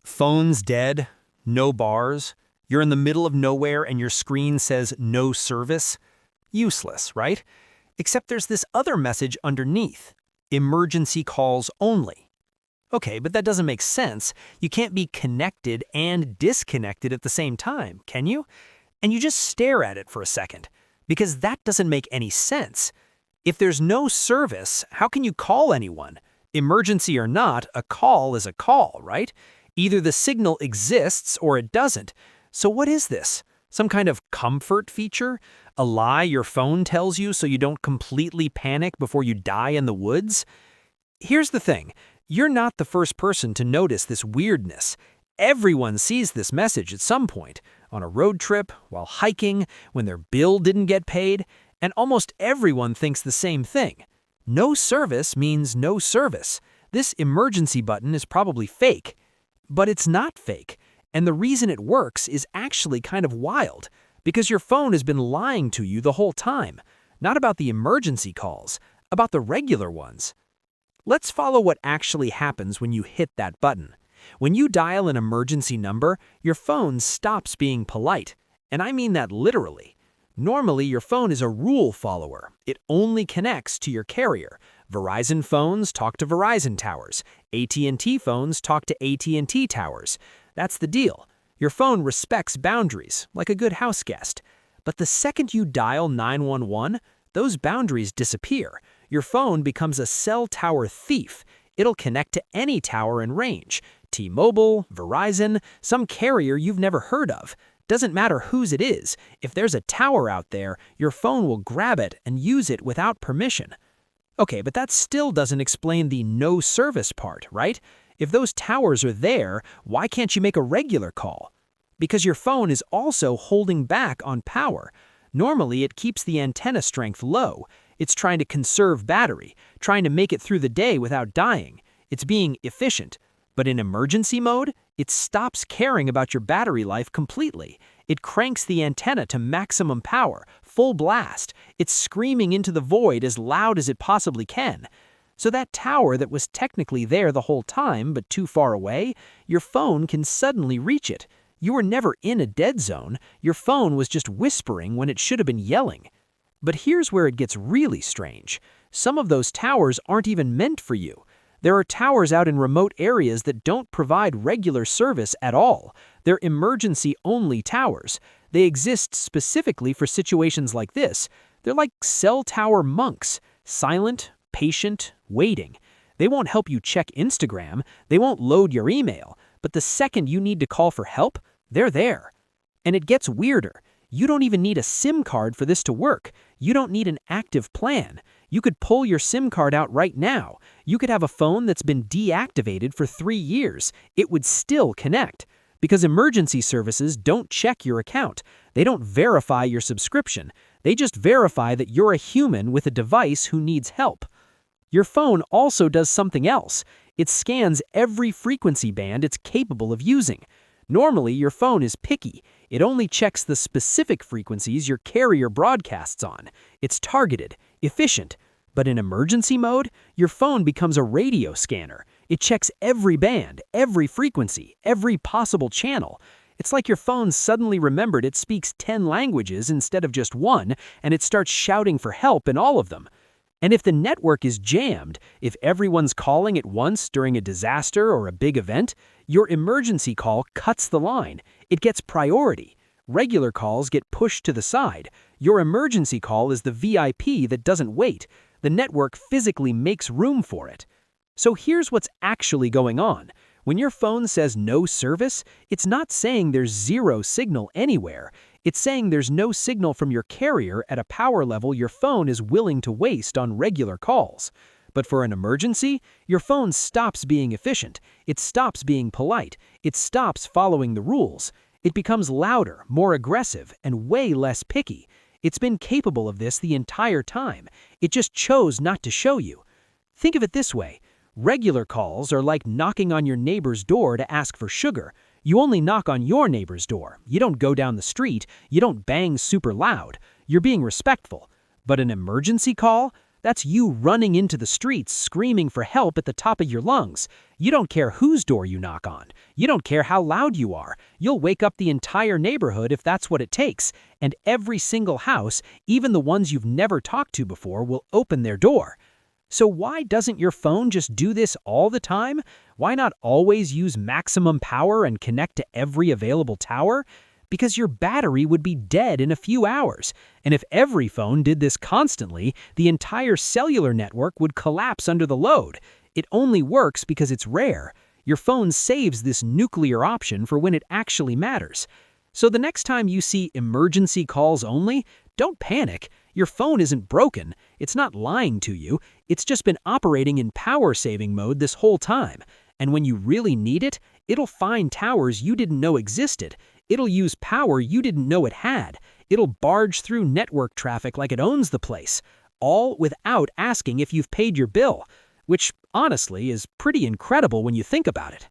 Phone's dead, no bars, you're in the middle of nowhere and your screen says no service. Useless, right? Except there's this other message underneath. Emergency calls only. Okay, but that doesn't make sense. You can't be connected and disconnected at the same time, can you? And you just stare at it for a second, because that doesn't make any sense. If there's no service, how can you call anyone? Emergency or not, a call is a call, right? Either the signal exists or it doesn't. So what is this? Some kind of comfort feature? A lie your phone tells you so you don't completely panic before you die in the woods? Here's the thing. You're not the first person to notice this weirdness. Everyone sees this message at some point, on a road trip, while hiking, when their bill didn't get paid, and almost everyone thinks the same thing. No service means no service. This emergency button is probably fake. But it's not fake, and the reason it works is actually kind of wild, because your phone has been lying to you the whole time, not about the emergency calls, about the regular ones. Let's follow what actually happens when you hit that button. When you dial an emergency number, your phone stops being polite, and I mean that literally. Normally, your phone is a rule follower. It only connects to your carrier. Verizon phones talk to Verizon towers. AT&T phones talk to AT&T towers. That's the deal. Your phone respects boundaries, like a good house guest. But the second you dial 911, those boundaries disappear. Your phone becomes a cell tower thief. It'll connect to any tower in range. T-Mobile, Verizon, some carrier you've never heard of. Doesn't matter whose it is. If there's a tower out there, your phone will grab it and use it without permission. Okay, but that still doesn't explain the no service part, right? If those towers are there, why can't you make a regular call? Because your phone is also holding back on power. Normally, it keeps the antenna strength low. It's trying to conserve battery, trying to make it through the day without dying. It's being efficient. But in emergency mode, it stops caring about your battery life completely. It cranks the antenna to maximum power, full blast. It's screaming into the void as loud as it possibly can. So that tower that was technically there the whole time but too far away, your phone can suddenly reach it. You were never in a dead zone. Your phone was just whispering when it should have been yelling. But here's where it gets really strange. Some of those towers aren't even meant for you. There are towers out in remote areas that don't provide regular service at all. They're emergency-only towers. They exist specifically for situations like this. They're like cell tower monks, silent, patient, waiting. They won't help you check Instagram. They won't load your email. But the second you need to call for help, they're there. And it gets weirder. You don't even need a SIM card for this to work. You don't need an active plan. You could pull your SIM card out right now. You could have a phone that's been deactivated for 3 years. It would still connect. Because emergency services don't check your account. They don't verify your subscription. They just verify that you're a human with a device who needs help. Your phone also does something else. It scans every frequency band it's capable of using. Normally, your phone is picky. It only checks the specific frequencies your carrier broadcasts on. It's targeted, efficient. But in emergency mode, your phone becomes a radio scanner. It checks every band, every frequency, every possible channel. It's like your phone suddenly remembered it speaks 10 languages instead of just one, and it starts shouting for help in all of them. And if the network is jammed, if everyone's calling at once during a disaster or a big event, your emergency call cuts the line. It gets priority. Regular calls get pushed to the side. Your emergency call is the VIP that doesn't wait. The network physically makes room for it. So here's what's actually going on. When your phone says no service, it's not saying there's zero signal anywhere. It's saying there's no signal from your carrier at a power level your phone is willing to waste on regular calls. But for an emergency, your phone stops being efficient. It stops being polite. It stops following the rules. It becomes louder, more aggressive, and way less picky. It's been capable of this the entire time. It just chose not to show you. Think of it this way. Regular calls are like knocking on your neighbor's door to ask for sugar. You only knock on your neighbor's door. You don't go down the street. You don't bang super loud. You're being respectful. But an emergency call? That's you running into the streets screaming for help at the top of your lungs. You don't care whose door you knock on. You don't care how loud you are. You'll wake up the entire neighborhood if that's what it takes. And every single house, even the ones you've never talked to before, will open their door. So why doesn't your phone just do this all the time? Why not always use maximum power and connect to every available tower? Because your battery would be dead in a few hours. And if every phone did this constantly, the entire cellular network would collapse under the load. It only works because it's rare. Your phone saves this nuclear option for when it actually matters. So the next time you see emergency calls only, don't panic. Your phone isn't broken. It's not lying to you. It's just been operating in power-saving mode this whole time. And when you really need it, it'll find towers you didn't know existed. It'll use power you didn't know it had. It'll barge through network traffic like it owns the place, all without asking if you've paid your bill, which honestly is pretty incredible when you think about it.